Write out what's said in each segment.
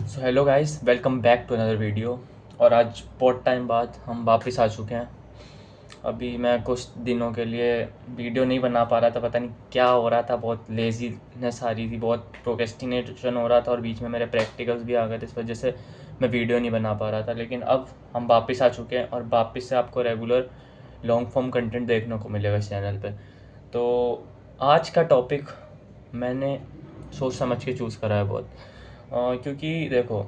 So hello guys, welcome back to another video. और आज बहुत टाइम बाद हम वापस आ चुके हैं। अभी मैं कुछ दिनों के लिए वीडियो नहीं बना पा रहा था, पता नहीं क्या हो रहा था। बहुत लेजीनेस आ रही थी, बहुत प्रोक्रेस्टिनेशन हो रहा था और बीच में मेरे प्रैक्टिकल्स भी आ गए थे, इस वजह से मैं वीडियो नहीं बना पा रहा था। लेकिन अब हम वापस आ चुके हैं और वापस से आपको रेगुलर लॉन्ग फॉर्म कंटेंट देखने को मिलेगा इस चैनल पे। तो आज का टॉपिक मैंने सोच समझ के चूज़ करा है बहुत। क्योंकि देखो,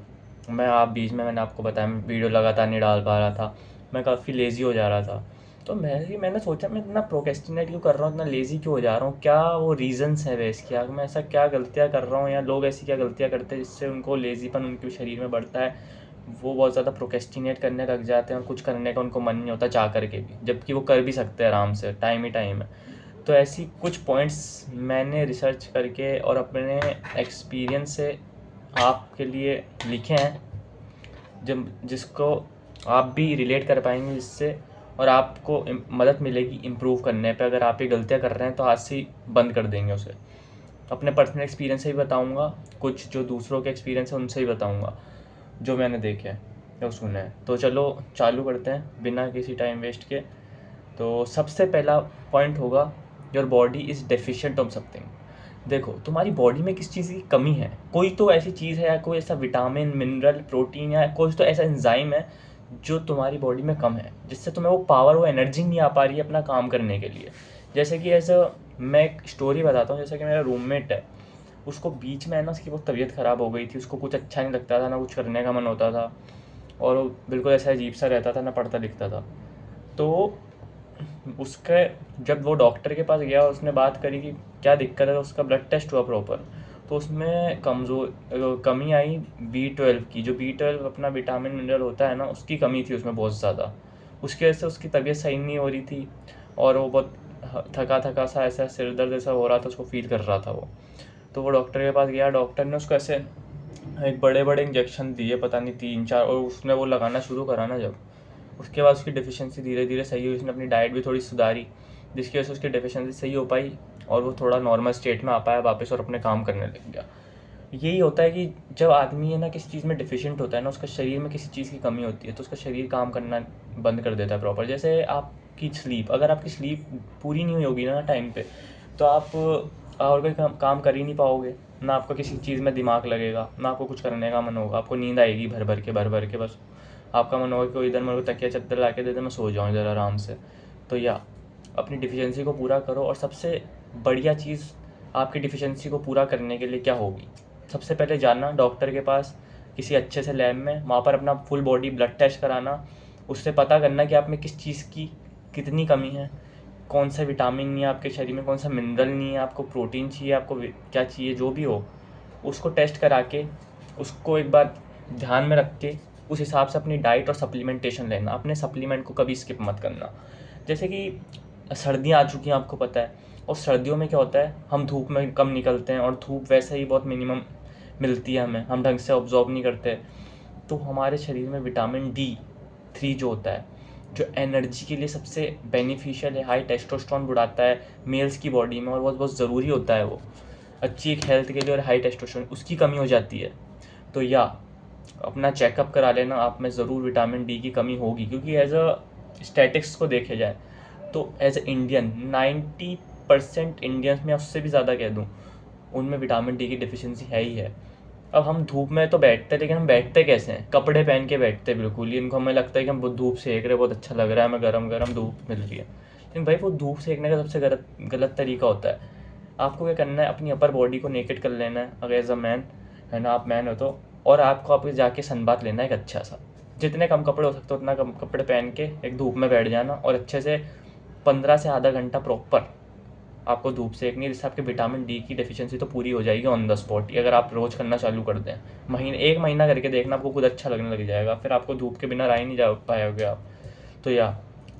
मैंने आपको बताया, मैं वीडियो लगातार नहीं डाल पा रहा था। मैं काफ़ी लेज़ी हो जा रहा था। तो मैंने सोचा, मैं इतना प्रोक्रेस्टिनेट क्यों कर रहा हूँ, इतना लेज़ी क्यों हो जा रहा हूँ, क्या वो रीज़न्स हैं वे इसके, मैं ऐसा क्या गलतियाँ कर रहा हूँ या लोग ऐसी क्या गलतियाँ करते हैं जिससे उनको लेज़ीपन उनके शरीर में बढ़ता है। वो बहुत ज़्यादा प्रोक्रेस्टिनेट करने लग जाते हैं और कुछ करने का उनको मन नहीं होता चाह करके भी, जबकि वो कर भी सकते हैं आराम से, टाइम ही टाइम है। तो ऐसी कुछ पॉइंट्स मैंने रिसर्च करके और अपने एक्सपीरियंस से आपके लिए लिखे हैं, जब जिसको आप भी रिलेट कर पाएंगे जिससे, और आपको मदद मिलेगी इम्प्रूव करने पे। अगर आप ये गलतियाँ कर रहे हैं तो आज से ही बंद कर देंगे उसे। अपने पर्सनल एक्सपीरियंस से भी बताऊंगा, कुछ जो दूसरों के एक्सपीरियंस है उनसे ही बताऊंगा, जो मैंने देखे हैं या सुने हैं। तो चलो चालू करते हैं बिना किसी टाइम वेस्ट के। तो सबसे पहला पॉइंट होगा, your body is deficient of something. देखो, तुम्हारी बॉडी में किस चीज़ की कमी है। कोई तो ऐसी चीज़ है या कोई ऐसा विटामिन, मिनरल, प्रोटीन या कोई तो ऐसा एंजाइम है जो तुम्हारी बॉडी में कम है, जिससे तुम्हें वो पावर, वो एनर्जी नहीं आ पा रही है अपना काम करने के लिए। जैसे कि मैं एक स्टोरी बताता हूँ। जैसे कि मेरा रूममेट है, उसको बीच में है ना, उसकी बहुत तबीयत ख़राब हो गई थी। उसको कुछ अच्छा नहीं लगता था, ना कुछ करने का मन होता था, और वो बिल्कुल ऐसा अजीब सा रहता था, ना पढ़ता लिखता था। तो उसके जब वो डॉक्टर के पास गया, उसने बात करी कि क्या दिक्कत है, तो उसका ब्लड टेस्ट हुआ प्रॉपर। तो उसमें कमी आई B12 की। जो B12 अपना विटामिन मिनरल होता है ना, उसकी कमी थी उसमें बहुत ज़्यादा। उसकी वजह से उसकी तबीयत सही नहीं हो रही थी और वो बहुत थका थका सा, ऐसा सिर दर्द ऐसा हो रहा था, उसको फील कर रहा था वो। तो वो डॉक्टर के पास गया, डॉक्टर ने उसको ऐसे एक बड़े बड़े इंजेक्शन दिए, पता नहीं 3-4, और उसने वो लगाना शुरू करा ना जब, उसके बाद उसकी डिफिशियंसी धीरे धीरे सही हुई। उसने अपनी डाइट भी थोड़ी सुधारी, जिसकी वजह से उसकी डिफिशियंसी सही हो पाई और वो थोड़ा नॉर्मल स्टेट में आ पाया वापस और अपने काम करने लग गया। यही होता है कि जब आदमी है ना किसी चीज़ में डिफिशिएंट होता है ना, उसका शरीर में किसी चीज़ की कमी होती है, तो उसका शरीर काम करना बंद कर देता है प्रॉपर। जैसे आपकी स्लीप, अगर आपकी स्लीप पूरी नहीं हुई होगी ना टाइम पे, तो आप और कोई काम कर ही नहीं पाओगे। ना आपका किसी चीज़ में दिमाग लगेगा, ना आपको कुछ करने का मन होगा। आपको नींद आएगी भर भर के बस। आपका मन होगा कि कोई इधर मेरे को तकिया चद्दर ला के दे दे, मैं सो जाऊँ इधर आराम से। तो या अपनी डिफिशियंसी को पूरा करो। और सबसे बढ़िया चीज़ आपकी डिफिशियंसी को पूरा करने के लिए क्या होगी, सबसे पहले जाना डॉक्टर के पास, किसी अच्छे से लैब में, वहाँ पर अपना फुल बॉडी ब्लड टेस्ट कराना। उससे पता करना कि आप में किस चीज़ की कितनी कमी है, कौन सा विटामिन नहीं है आपके शरीर में, कौन सा मिनरल नहीं है, आपको प्रोटीन चाहिए, आपको क्या चाहिए, जो भी हो उसको टेस्ट करा के, उसको एक बार ध्यान में रख के उस हिसाब से अपनी डाइट और सप्लीमेंटेशन लेना। अपने सप्लीमेंट को कभी स्किप मत करना। जैसे कि सर्दियाँ आ चुकी हैं, आपको पता है, और सर्दियों में क्या होता है, हम धूप में कम निकलते हैं और धूप वैसे ही बहुत मिनिमम मिलती है हमें, हम ढंग से ऑब्जॉर्व नहीं करते। तो हमारे शरीर में विटामिन D3 जो होता है, जो एनर्जी के लिए सबसे बेनिफिशियल है, हाई टेस्टोस्टेरोन बढ़ाता है मेल्स की बॉडी में, और बहुत बहुत ज़रूरी होता है वो अच्छी एक हेल्थ के लिए। और हाई टेस्टोस्टेरोन उसकी कमी हो जाती है, तो या अपना चेकअप करा लेना। आप में ज़रूर विटामिन D की कमी होगी, क्योंकि एज अ स्टैटिक्स को देखे जाए तो एज अ इंडियन 90% इंडियंस में, उससे भी ज़्यादा कह दूँ, उनमें विटामिन D की डिफिशियंसी है ही है। अब हम धूप में तो बैठते हैं, लेकिन हम बैठते कैसे हैं, कपड़े पहन के बैठते हैं बिल्कुल ही। इनको हमें लगता है कि हम बहुत धूप सेक रहे हैं, बहुत अच्छा लग रहा है, हमें गरम गरम धूप मिल रही है। लेकिन भाई, वो धूप सेकने का सबसे गलत गलत तरीका होता है। आपको क्या करना है, अपनी अपर बॉडी को नेकेड कर लेना है, अगर एज अ मैन है ना, आप मैन हो तो। और आपको जाके सनबाथ लेना है एक अच्छा सा, जितने कम कपड़े हो सकते हो उतना कम कपड़े पहन के एक धूप में बैठ जाना, और अच्छे से 15 से आधा घंटा प्रॉपर आपको धूप सेकनी है, जिससे आपके विटामिन D की डेफिशिएंसी तो पूरी हो जाएगी ऑन द स्पॉट ही, अगर आप रोज़ करना चालू कर दें। एक महीना करके देखना, आपको खुद अच्छा लगने लग जाएगा, फिर आपको धूप के बिना रह ही नहीं जा पाओगे आप। तो या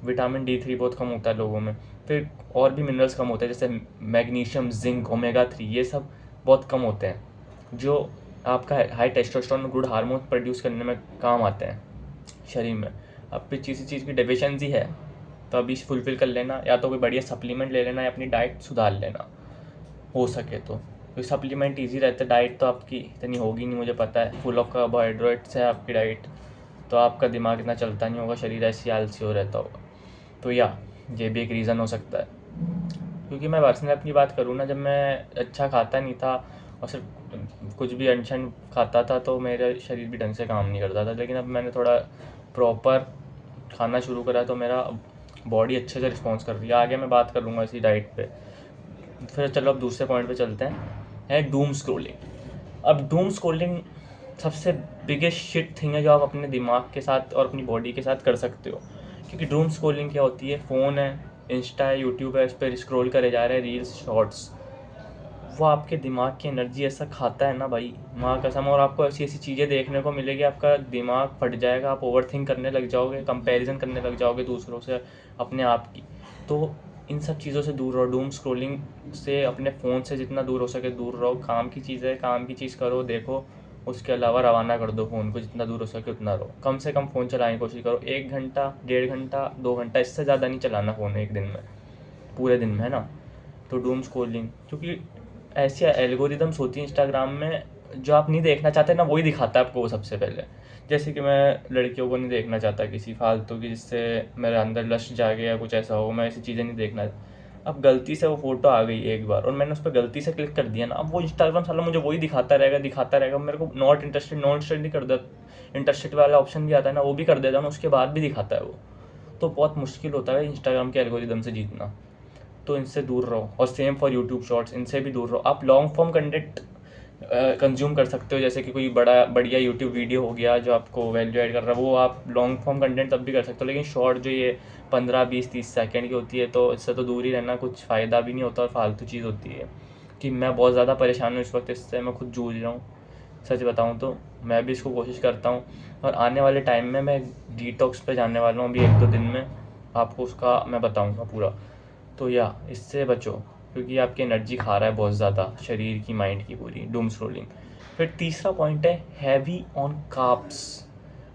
विटामिन D3 बहुत कम होता है लोगों में। फिर और भी मिनरल्स कम होते हैं, जैसे मैग्नीशियम, जिंक, ओमेगा 3, ये सब बहुत कम होते हैं, जो आपका high testosterone good hormone produce करने में काम आते हैं शरीर में। अब फिर किसी चीज़ की डेफिशिएंसी है तो अभी फुलफ़िल कर लेना, या तो कोई बढ़िया सप्लीमेंट ले लेना, या अपनी डाइट सुधार लेना हो सके तो। क्योंकि सप्लीमेंट ईजी रहता है। डाइट तो आपकी इतनी होगी नहीं, मुझे पता है, फुल ऑफ कार्बोहाइड्रेट्स है आपकी डाइट, तो आपका दिमाग इतना चलता नहीं होगा, शरीर ऐसी आलसी हो रहता होगा। तो ये भी एक रीज़न हो सकता है। क्योंकि मैं पर्सनली अपनी बात करूँ ना, जब मैं अच्छा खाता नहीं था और सिर्फ कुछ भी अनशन खाता था तो मेरा शरीर भी ढंग से काम नहीं करता था। लेकिन अब मैंने थोड़ा प्रॉपर खाना शुरू करा तो मेरा बॉडी अच्छे से रिस्पॉन्स कर रही है। आगे मैं बात कर लूँगा इसी डाइट पे। फिर चलो अब दूसरे पॉइंट पे चलते हैं, है डूम स्क्रोलिंग। अब डूम स्क्रोलिंग सबसे बिगेस्ट शिट थिंग है जो आप अपने दिमाग के साथ और अपनी बॉडी के साथ कर सकते हो। क्योंकि डूम स्क्रोलिंग क्या होती है, फ़ोन है, इंस्टा है, यूट्यूब है, इस पर स्क्रॉल करे जा रहे हैं, रील्स, शॉर्ट्स, वो आपके दिमाग की एनर्जी ऐसा खाता है ना भाई, माँ कसम। और आपको ऐसी ऐसी चीज़ें देखने को मिलेगी, आपका दिमाग फट जाएगा, आप ओवर थिंक करने लग जाओगे, कंपैरिजन करने लग जाओगे दूसरों से, अपने आप की। तो इन सब चीज़ों से दूर रहो, डूम स्क्रोलिंग से, अपने फ़ोन से जितना दूर हो सके दूर रहो। काम की चीज़ है, काम की चीज़ करो, देखो, उसके अलावा रवाना कर दो फ़ोन को, जितना दूर हो सके उतना रहो। कम से कम फ़ोन चलाने की कोशिश करो, 1 घंटा, 1.5 घंटा, 2 घंटा, इससे ज़्यादा नहीं चलाना फ़ोन एक दिन में, पूरे दिन में, है ना। तो डूम स्क्रोलिंग, क्योंकि ऐसी एल्गोरिदम्स होती हैं इंस्टाग्राम में, जो आप नहीं देखना चाहते ना वही दिखाता है आपको वो सबसे पहले। जैसे कि मैं लड़कियों को नहीं देखना चाहता किसी फालतू की, जिससे मेरे अंदर लस्ट जागे या कुछ ऐसा हो, मैं ऐसी चीज़ें नहीं देखना। अब गलती से वो फ़ोटो आ गई एक बार और मैंने उस पर गलती से क्लिक कर दिया ना, अब वो इंस्टाग्राम साला मुझे वही दिखाता रहेगा। मेरे को नॉट इंटरेस्टेड नहीं कर दे, इंटरेस्टेड वाला ऑप्शन भी आता है ना, वो भी कर देता हूँ, उसके बाद भी दिखाता है वो। तो बहुत मुश्किल होता है इंस्टाग्राम के एल्गोरिदम से जीतना। तो इनसे दूर रहो। और सेम फॉर यूट्यूब शॉर्ट्स, इनसे भी दूर रहो। आप लॉन्ग फॉर्म कंटेंट कंज्यूम कर सकते हो, जैसे कि कोई बढ़िया यूट्यूब वीडियो हो गया जो आपको वैल्यू ऐड कर रहा है, वो आप लॉन्ग फॉर्म कंटेंट तब भी कर सकते हो। लेकिन शॉर्ट जो ये 15, 20, 30 सेकेंड की होती है, तो इससे तो दूर ही रहना, कुछ फ़ायदा भी नहीं होता और फालतू चीज़ होती है। कि मैं बहुत ज़्यादा परेशान हूँ इस वक्त इससे, मैं खुद जूझ रहा हूँ, सच बताऊँ तो। मैं भी इसको कोशिश करता हूँ और आने वाले टाइम में मैं डिटॉक्स पे जाने वाला हूँ अभी 1-2 दिन में, आपको उसका मैं बताऊँगा पूरा। तो इससे बचो, क्योंकि आपकी एनर्जी खा रहा है बहुत ज़्यादा, शरीर की, माइंड की पूरी, डूम स्क्रोलिंग। फिर तीसरा पॉइंट है हैवी ऑन कार्ब्स।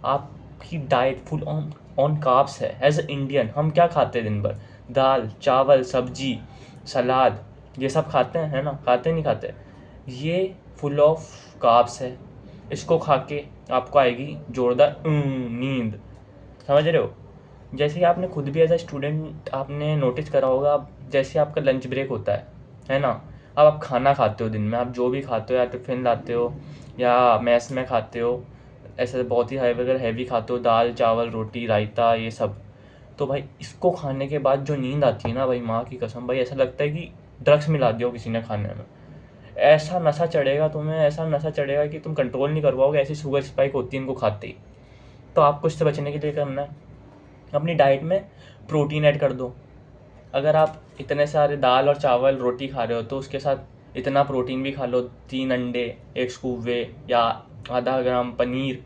आपकी diet full on on carbs है। एज अ इंडियन हम क्या खाते हैं दिन भर, दाल, चावल, सब्जी, सलाद, ये सब खाते हैं, है ना, खाते नहीं खाते। ये फुल ऑफ कार्ब्स है। इसको खा के आपको आएगी जोरदार नींद, समझ रहे हो। जैसे कि आपने खुद भी एज अ स्टूडेंट आपने नोटिस करा होगा, आप जैसे आपका लंच ब्रेक होता है ना, अब आप खाना खाते हो दिन में, आप जो भी खाते हो, या टिफ़िन लाते हो या मैस में खाते हो, ऐसे बहुत ही अगर हैवी खाते हो, दाल, चावल, रोटी, रायता, ये सब। तो भाई इसको खाने के बाद जो नींद आती है ना भाई, माँ की कसम भाई, ऐसा लगता है कि ड्रग्स मिला दिया हो किसी ने खाने में। ऐसा नशा चढ़ेगा तुम्हें, ऐसा नशा चढ़ेगा कि तुम कंट्रोल नहीं कर पाओगे, ऐसी शुगर स्पाइक होती है इनको खाते ही। तो आपको इससे बचने के लिए करना है, अपनी डाइट में प्रोटीन ऐड कर दो। अगर आप इतने सारे दाल और चावल, रोटी खा रहे हो तो उसके साथ इतना प्रोटीन भी खा लो, 3 अंडे, 1 स्कूप वे, या आधा ग्राम पनीर,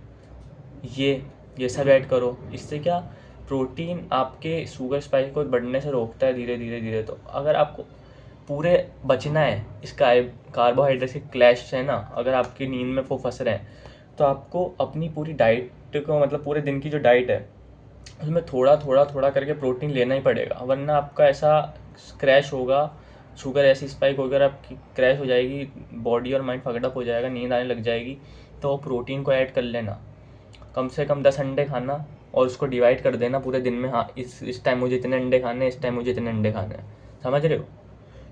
ये सब ऐड करो। इससे क्या, प्रोटीन आपके शुगर स्पाइक को बढ़ने से रोकता है धीरे धीरे धीरे। तो अगर आपको पूरे बचना है इस कार्बोहाइड्रेट के क्लैश से ना, अगर आपकी नींद में वो फंस रहे हैं, तो आपको अपनी पूरी डाइट को, मतलब पूरे दिन की जो डाइट है उसमें थोड़ा थोड़ा थोड़ा करके प्रोटीन लेना ही पड़ेगा, वरना आपका ऐसा क्रैश होगा, शुगर ऐसी स्पाइक होकर आपकी क्रैश हो जाएगी, बॉडी और माइंड फकड़अप हो जाएगा, नींद आने लग जाएगी। तो प्रोटीन को ऐड कर लेना, कम से कम 10 अंडे खाना, और उसको डिवाइड कर देना पूरे दिन में, हाँ इस टाइम मुझे इतने अंडे खाने हैं, इस टाइम मुझे इतने अंडे खाने हैं, समझ रहे हो।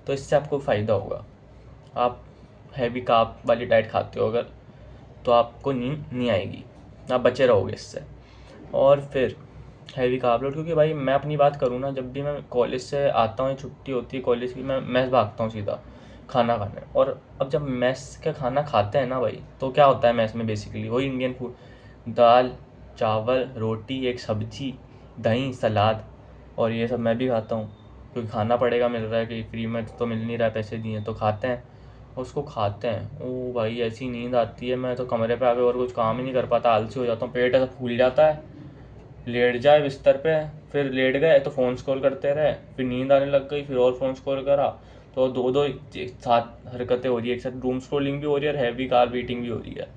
तो इससे आपको फ़ायदा होगा। आप हैवी कार्ब वाली डाइट खाते हो अगर, तो आपको नींद नहीं आएगी, आप बचे रहोगे इससे। और फिर हैवी कार्ब लोड, क्योंकि भाई मैं अपनी बात करूँ ना, जब भी मैं कॉलेज से आता हूँ, छुट्टी होती है कॉलेज की, मैं मैस भागता हूँ सीधा खाना खाने। और अब जब मैस का खाना खाते हैं ना भाई, तो क्या होता है मैस में, बेसिकली वही इंडियन फूड, दाल, चावल, रोटी, एक सब्जी, दही, सलाद, और ये सब मैं भी खाता हूँ, क्योंकि खाना पड़ेगा, मिल रहा है कि फ्री में तो मिल नहीं रहा है, पैसे दिए तो खाते हैं। उसको खाते हैं, ओ भाई ऐसी नींद आती है, मैं तो कमरे पे आके और कुछ काम ही नहीं कर पाता, आलसी हो जाता हूँ, पेट ऐसा फूल जाता है, लेट जाए बिस्तर पे, फिर लेट गए तो फ़ोन स्क्रॉल करते रहे, फिर नींद आने लग गई, फिर और फ़ोन स्क्रॉल करा, तो दो दो एक साथ हरकतें हो रही है, एक साथ डूम स्क्रॉलिंग भी हो रही है और हैवी कार्ब ईटिंग भी हो रही है।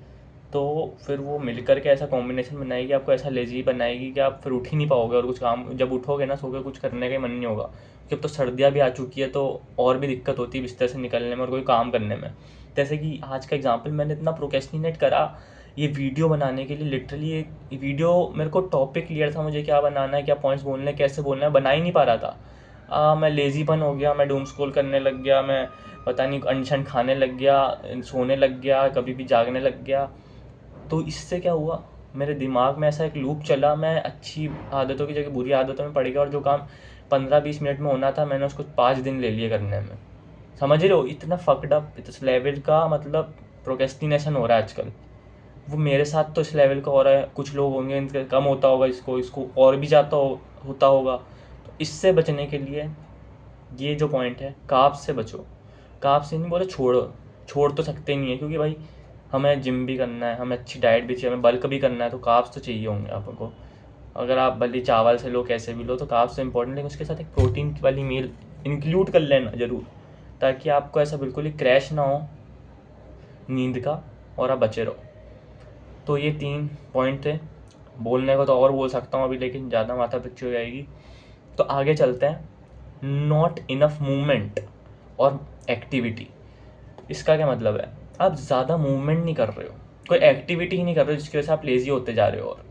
तो फिर वो मिल कर के ऐसा कॉम्बिनेशन बनाएगी, आपको ऐसा लेजी बनाएगी कि आप फिर उठ ही नहीं पाओगे, और कुछ काम जब उठोगे ना सो के कुछ करने का ही मन नहीं होगा। जब तो सर्दियाँ भी आ चुकी है तो और भी दिक्कत होती है बिस्तर से निकलने में और कोई काम करने में। जैसे कि आज का एग्जाम्पल, मैंने इतना प्रोक्रेस्टिनेट करा ये वीडियो बनाने के लिए। लिटरली एक वीडियो, मेरे को टॉपिक क्लियर था मुझे क्या बनाना है, क्या पॉइंट्स बोलने हैं, कैसे बोलना है, बना ही नहीं पा रहा था। मैं लेज़ीपन हो गया, मैं डूम स्क्रॉल करने लग गया, मैं पता नहीं अनशन खाने लग गया, सोने लग गया, कभी भी जागने लग गया। तो इससे क्या हुआ, मेरे दिमाग में ऐसा एक लूप चला, मैं अच्छी आदतों की जगह बुरी आदतों में पड़ गया, और जो काम 15-20 मिनट में होना था मैंने उसको 5 दिन ले लिए करने में। समझ रहे हो, इतना फकड अप इस लेवल का मतलब प्रोक्रेस्टिनेशन हो रहा है आजकल। वो मेरे साथ तो इस लेवल का हो रहा है, कुछ लोग होंगे इनका कम होता होगा, इसको और भी ज़्यादा होता होगा। तो इससे बचने के लिए ये जो पॉइंट है, कार्ब्स से बचो। कार्ब्स से नहीं बोले छोड़ो, छोड़ तो सकते नहीं है, क्योंकि भाई हमें जिम भी करना है, हमें अच्छी डाइट भी चाहिए, हमें बल्क भी करना है, तो कार्ब्स तो चाहिए होंगे आपको। अगर आप भले चावल से लो, कैसे भी लो, तो कार्ब्स तो इंपॉर्टेंट, लेकिन उसके साथ एक प्रोटीन वाली मील इंक्लूड कर लेना ज़रूर, ताकि आपको ऐसा बिल्कुल ही क्रैश ना हो नींद का और आप बचे रहो। तो ये 3 पॉइंट थे। बोलने को तो और बोल सकता हूँ अभी, लेकिन ज़्यादा माथा पिच्ची हो जाएगी। तो आगे चलते हैं। नॉट इनफ मूवमेंट और एक्टिविटी। इसका क्या मतलब है, आप ज़्यादा मूवमेंट नहीं कर रहे हो, कोई एक्टिविटी ही नहीं कर रहे हो, जिसकी वजह से आप लेज़ी होते जा रहे हो, और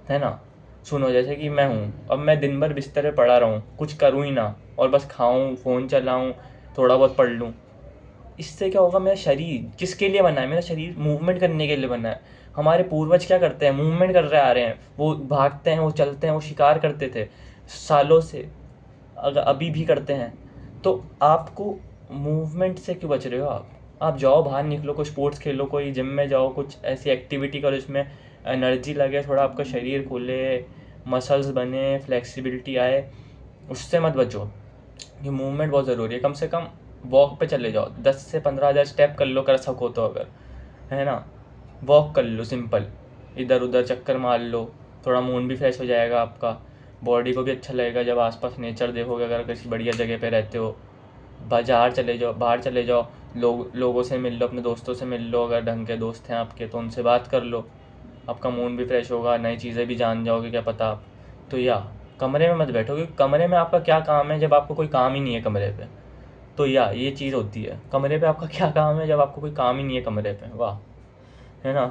है ना। सुनो, जैसे कि मैं हूँ, अब मैं दिन भर बिस्तर पे पड़ा रहूँ, कुछ करूँ ही ना, और बस खाऊँ, फ़ोन चलाऊँ, थोड़ा बहुत पढ़ लूँ, इससे क्या होगा, मेरा शरीर किसके लिए बना है, मेरा शरीर मूवमेंट करने के लिए बना है। हमारे पूर्वज क्या करते हैं, मूवमेंट कर रहे आ रहे हैं, वो भागते हैं, वो चलते हैं, वो शिकार करते थे सालों से, अगर अभी भी करते हैं। तो आपको मूवमेंट से क्यों बच रहे हो आप जाओ बाहर निकलो, कोई स्पोर्ट्स खेलो, कोई जिम में जाओ, कुछ ऐसी एक्टिविटी करो जिसमें एनर्जी लगे, थोड़ा आपका शरीर खुले, मसल्स बने, फ्लेक्सिबिलिटी आए, उससे मत बचो। ये मूवमेंट बहुत ज़रूरी है। कम से कम वॉक पे चले जाओ, 10 से 15 हज़ार स्टेप कर लो, कर सको तो, अगर है ना, वॉक कर लो सिंपल, इधर उधर चक्कर मार लो, थोड़ा मूड भी फ्रेश हो जाएगा आपका, बॉडी को भी अच्छा लगेगा जब आसपास नेचर देखोगे। अगर किसी बढ़िया जगह पे रहते हो, बाजार चले जाओ, बाहर चले जाओ, लोगों से मिल लो, अपने दोस्तों से मिल लो, अगर ढंग के दोस्त हैं आपके तो उनसे बात कर लो, आपका मूड भी फ्रेश होगा, नई चीज़ें भी जान जाओगे, क्या पता आप। तो या कमरे में मत बैठो, क्योंकि कमरे में आपका क्या काम है जब आपको कोई काम ही नहीं है कमरे पे। तो या ये चीज़ होती है, कमरे पे आपका क्या काम है जब आपको कोई काम ही नहीं है कमरे पे, वाह, है ना।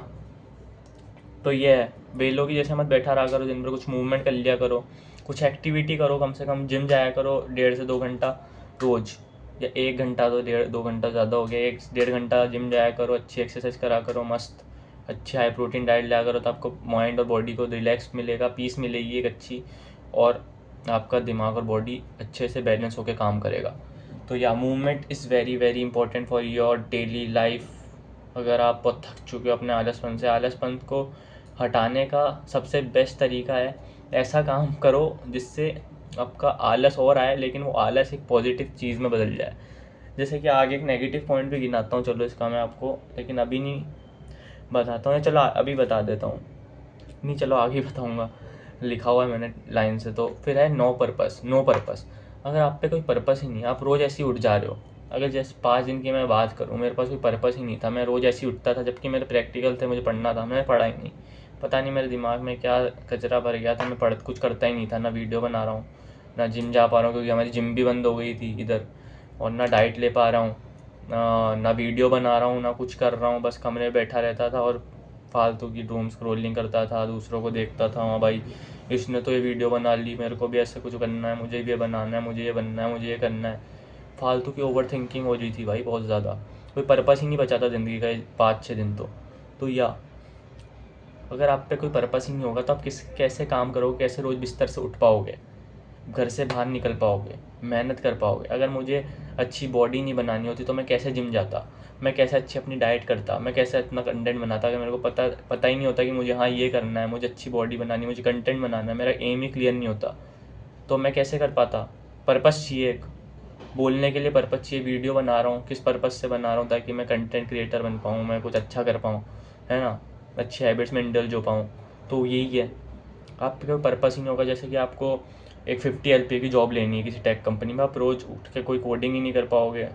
तो ये है, बेलों की जैसे मत बैठा रहा करो, दिन भर कुछ मूवमेंट कर लिया करो, कुछ एक्टिविटी करो, कम से कम जिम जाया करो 1.5 से 2 घंटा रोज़, या 1 घंटा, तो 1.5-2 घंटा ज़्यादा हो गया, 1-1.5 घंटा जिम जाया करो, अच्छी एक्सरसाइज करा करो, मस्त अच्छी हाई प्रोटीन डाइट लिया करो, तो आपको माइंड और बॉडी को रिलैक्स मिलेगा, पीस मिलेगी एक अच्छी, और आपका दिमाग और बॉडी अच्छे से बैलेंस होकर काम करेगा। तो या movement is very very important for your daily life. अगर आप बहुत थक चुके हो अपने आलसपन से, आलसपन को हटाने का सबसे बेस्ट तरीका है, ऐसा काम करो जिससे आपका आलस और आए, लेकिन वो आलस एक पॉजिटिव चीज़ में बदल जाए। जैसे कि आगे एक नेगेटिव पॉइंट भी गिनाता हूँ, चलो इसका मैं आपको, लेकिन अभी नहीं बताता हूँ, चलो अभी बता देता हूँ, नहीं चलो आगे बताऊँगा, लिखा हुआ है मैंने लाइन से। तो फिर है नो पर्पस। नो पर्पस, अगर आप पे कोई पर्पस ही नहीं, आप रोज़ ऐसे ही उठ जा रहे हो। अगर जैसे 5 दिन की मैं बात करूँ, मेरे पास कोई पर्पस ही नहीं था, मैं रोज़ ऐसे ही उठता था, जबकि मेरे प्रैक्टिकल थे, मुझे पढ़ना था, मैंने पढ़ा ही नहीं। पता नहीं मेरे दिमाग में क्या कचरा भर गया था, मैं कुछ करता ही नहीं था, ना वीडियो बना रहा हूँ, ना जिम जा पा रहा हूँ, क्योंकि हमारी जिम भी बंद हो गई थी इधर, और ना डाइट ले पा रहा हूँ, ना वीडियो बना रहा हूँ, ना कुछ कर रहा हूँ, बस कमरे में बैठा रहता था और फालतू की डूम स्क्रॉलिंग करता था, दूसरों को देखता था, हाँ भाई इसने तो ये वीडियो बना ली, मेरे को भी ऐसा कुछ करना है, मुझे भी ये बनाना है, मुझे ये बनना है, मुझे ये करना है। फालतू की ओवर थिंकिंग हो रही थी भाई बहुत ज़्यादा, कोई पर्पस ही नहीं बचा था ज़िंदगी का 5-6 दिन तो या अगर आप पे कोई पर्पस ही नहीं होगा तो आप कैसे काम करोगे, कैसे रोज़ बिस्तर से उठ पाओगे, घर से बाहर निकल पाओगे, मेहनत कर पाओगे। अगर मुझे अच्छी बॉडी नहीं बनानी होती तो मैं कैसे जिम जाता, मैं कैसे अच्छी अपनी डाइट करता, मैं कैसे इतना कंटेंट बनाता, अगर मेरे को पता ही नहीं होता कि मुझे हाँ ये करना है, मुझे अच्छी बॉडी बनानी है, मुझे कंटेंट बनाना है, मेरा एम ही क्लियर नहीं होता, तो मैं कैसे कर पाता। पर्पस चाहिए एक, बोलने के लिए पर्पस चाहिए, वीडियो बना रहा हूँ किस पर्पस से बना रहा हूँ, ताकि मैं कंटेंट क्रिएटर बन पाऊँ, मैं कुछ अच्छा कर पाऊँ, है ना, अच्छी हैबिट्स में इंडल्ज हो पाऊँ। तो यही है, आपके कोई पर्पस ही नहीं होगा। जैसे कि आपको एक 50 LPA की जॉब लेनी है किसी टेक कंपनी में, आप रोज़ उठ के कोई कोडिंग ही नहीं कर पाओगे,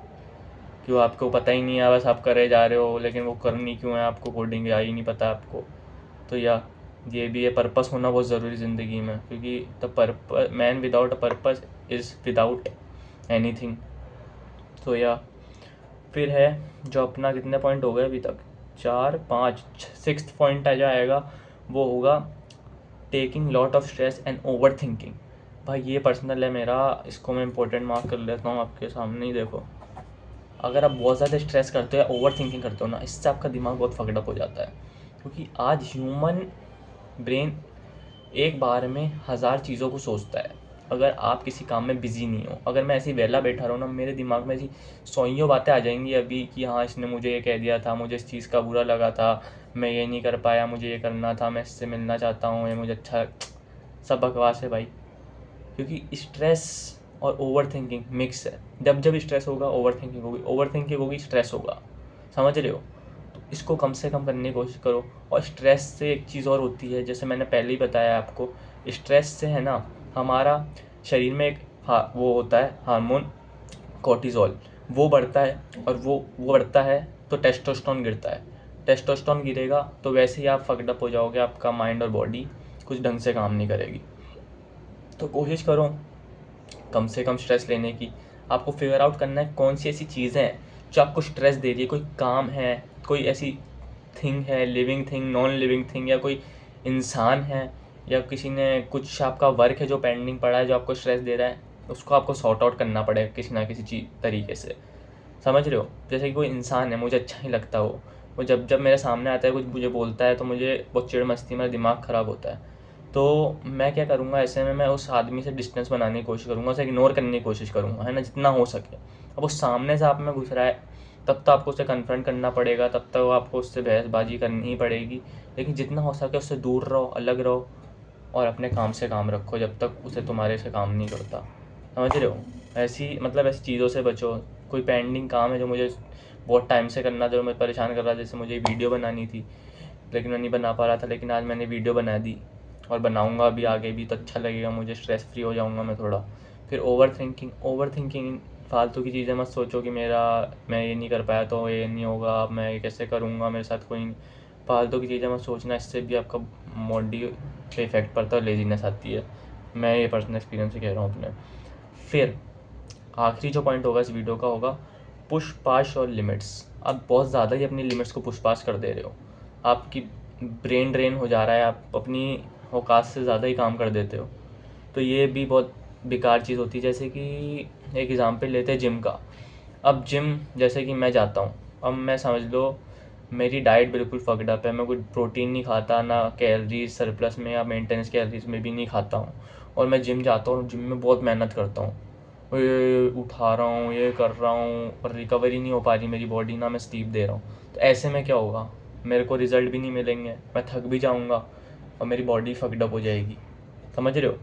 कि वो आपको पता ही नहीं है, बस आप करे जा रहे हो, लेकिन वो करनी क्यों है आपको, कोडिंग आ ही नहीं पता आपको। तो या ये भी है, पर्पस होना बहुत ज़रूरी ज़िंदगी में, क्योंकि the purpose man without a purpose is without anything. तो या फिर है जो अपना, कितने पॉइंट हो गए अभी तक, 4 5 6 पॉइंट आ जाएगा, वो होगा taking lot of stress and over thinking. भाई ये पर्सनल है मेरा, इसको मैं इंपॉर्टेंट मार्क कर लेता हूँ आपके सामने ही। देखो, अगर आप बहुत ज़्यादा स्ट्रेस करते हो या ओवर थिंकिंग करते हो ना, इससे आपका दिमाग बहुत फकड़अप हो जाता है। क्योंकि आज ह्यूमन ब्रेन एक बार में 1000 चीज़ों को सोचता है। अगर आप किसी काम में बिज़ी नहीं हो, अगर मैं ऐसे ही वेला बैठा रहूँ ना, मेरे दिमाग में ऐसी सौइयों बातें आ जाएंगी अभी कि हाँ इसने मुझे ये कह दिया था, मुझे इस चीज़ का बुरा लगा था, मैं ये नहीं कर पाया, मुझे ये करना था, मैं इससे मिलना चाहता हूँ, ये मुझे अच्छा। सब बकवास है भाई, क्योंकि स्ट्रेस और ओवर थिंकिंग मिक्स है। जब जब स्ट्रेस होगा ओवर थिंकिंग होगी, ओवर थिंकिंग होगी स्ट्रेस होगा। समझ रहे हो? तो इसको कम से कम करने की कोशिश करो। और स्ट्रेस से एक चीज़ और होती है, जैसे मैंने पहले ही बताया आपको, स्ट्रेस से है ना हमारा शरीर में एक वो होता है हार्मोन कोर्टिज़ोल, वो बढ़ता है, और वो बढ़ता है तो टेस्टोस्टेरोन गिरता है। टेस्टोस्टेरोन गिरेगा तो वैसे ही आप फकड़अप हो जाओगे, आपका माइंड और बॉडी कुछ ढंग से काम नहीं करेगी। तो कोशिश करो कम से कम स्ट्रेस लेने की। आपको फिगर आउट करना है कौन सी ऐसी चीज़ें हैं जो आपको स्ट्रेस दे रही है। कोई काम है, कोई ऐसी थिंग है, living thing, non living thing, या कोई इंसान है, या किसी ने कुछ आपका वर्क है जो पेंडिंग पड़ा है जो आपको स्ट्रेस दे रहा है, उसको आपको सॉर्ट आउट करना पड़ेगा किसी ना किसी चीज़ तरीके से। समझ रहे हो? जैसे कि कोई इंसान है, मुझे अच्छा नहीं लगता वो जब जब मेरे सामने आता है, कुछ मुझे बोलता है, तो मुझे बहुत चिढ़ मस्ती, मेरा दिमाग ख़राब होता है। तो मैं क्या करूँगा ऐसे में, मैं उस आदमी से डिस्टेंस बनाने की कोशिश करूँगा, उसे इग्नोर करने की कोशिश करूँगा, है ना, जितना हो सके। अब वो सामने से आप में घुस रहा है, तब तो आपको उसे कन्फ्रंट करना पड़ेगा, तब तक आपको उससे बहसबाजी करनी ही पड़ेगी। लेकिन जितना हो सके उससे दूर रहो, अलग रहो, और अपने काम से काम रखो जब तक उसे तुम्हारे से काम नहीं करता। समझ रहे हो? ऐसी चीज़ों से बचो। कोई पेंडिंग काम है जो मुझे बहुत टाइम से करना, जो मुझे परेशान कर रहा है, जैसे मुझे वीडियो बनानी थी लेकिन मैं नहीं बना पा रहा था, लेकिन आज मैंने वीडियो बना दी और बनाऊंगा अभी आगे भी, तो अच्छा लगेगा मुझे, स्ट्रेस फ्री हो जाऊंगा मैं थोड़ा। फिर ओवर थिंकिंग फालतू की चीज़ें मत सोचो कि मैं ये नहीं कर पाया तो ये नहीं होगा, अब मैं ये कैसे करूँगा, मेरे साथ कोई नहीं। फालतू की चीज़ें मत सोचना, इससे भी आपका बॉडी पे इफ़ेक्ट पड़ता है, लेजीनेस आती है। मैं ये पर्सनल एक्सपीरियंस से कह रहा हूँ अपने। फिर आखिरी जो पॉइंट होगा इस वीडियो का होगा पुश पास और लिमिट्स। आप बहुत ज़्यादा ही अपनी लिमिट्स को पुश पास कर दे रहे हो, आपकी ब्रेन ड्रेन हो जा रहा है, आप अपनी औकात से ज़्यादा ही काम कर देते हो। तो ये भी बहुत बेकार चीज़ होती है। जैसे कि एक एग्ज़ाम्पल लेते हैं जिम का। अब जिम जैसे कि मैं जाता हूँ, अब मैं समझ लो मेरी डाइट बिल्कुल फकड अप है, मैं कुछ प्रोटीन नहीं खाता, ना कैलोरीज सरप्लस में या मेंटेनेंस कैलोरीज में भी नहीं खाता हूँ, और मैं जिम जाता हूँ, जिम में बहुत मेहनत करता हूँ, ये उठा रहा हूँ, ये कर रहा हूँ, और रिकवरी नहीं हो पा रही मेरी बॉडी, ना मैं स्लीप दे रहा हूँ। तो ऐसे में क्या होगा, मेरे को रिज़ल्ट भी नहीं मिलेंगे, मैं थक भी जाऊँगा और मेरी बॉडी फकड अप हो जाएगी। समझ रहे हो?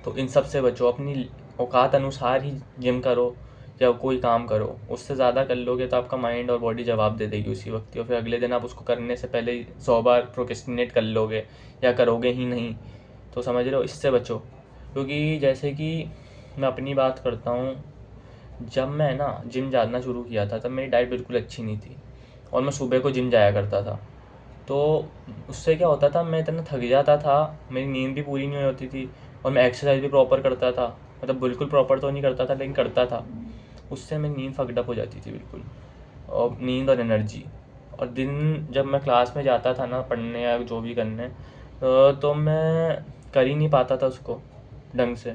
तो इन सब से बचो, अपनी औकात अनुसार ही जिम करो या कोई काम करो। उससे ज़्यादा कर लोगे तो आपका माइंड और बॉडी जवाब दे देगी उसी वक्त ही, और फिर अगले दिन आप उसको करने से पहले ही 100 बार प्रोक्रेस्टिनेट कर लोगे या करोगे ही नहीं। तो समझ रहे हो? इससे बचो। क्योंकि जैसे कि मैं अपनी बात करता हूँ, जब मैं ना जिम जाना शुरू किया था तब मेरी डाइट बिल्कुल अच्छी नहीं थी, और मैं सुबह को जिम जाया करता था। तो उससे क्या होता था, मैं इतना थक जाता था, मेरी नींद भी पूरी नहीं होती थी, और मैं एक्सरसाइज भी प्रॉपर करता था, मतलब बिल्कुल प्रॉपर तो नहीं करता था लेकिन करता था। उससे मेरी नींद फकड अप हो जाती थी बिल्कुल, और नींद और एनर्जी। और दिन जब मैं क्लास में जाता था ना पढ़ने या जो भी करने, तो मैं कर ही नहीं पाता था उसको ढंग से।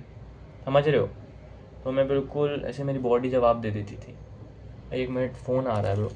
समझ रहे हो? तो मैं बिल्कुल ऐसे, मेरी बॉडी जवाब दे देती थी। एक मिनट, फ़ोन आ रहा है ब्रो।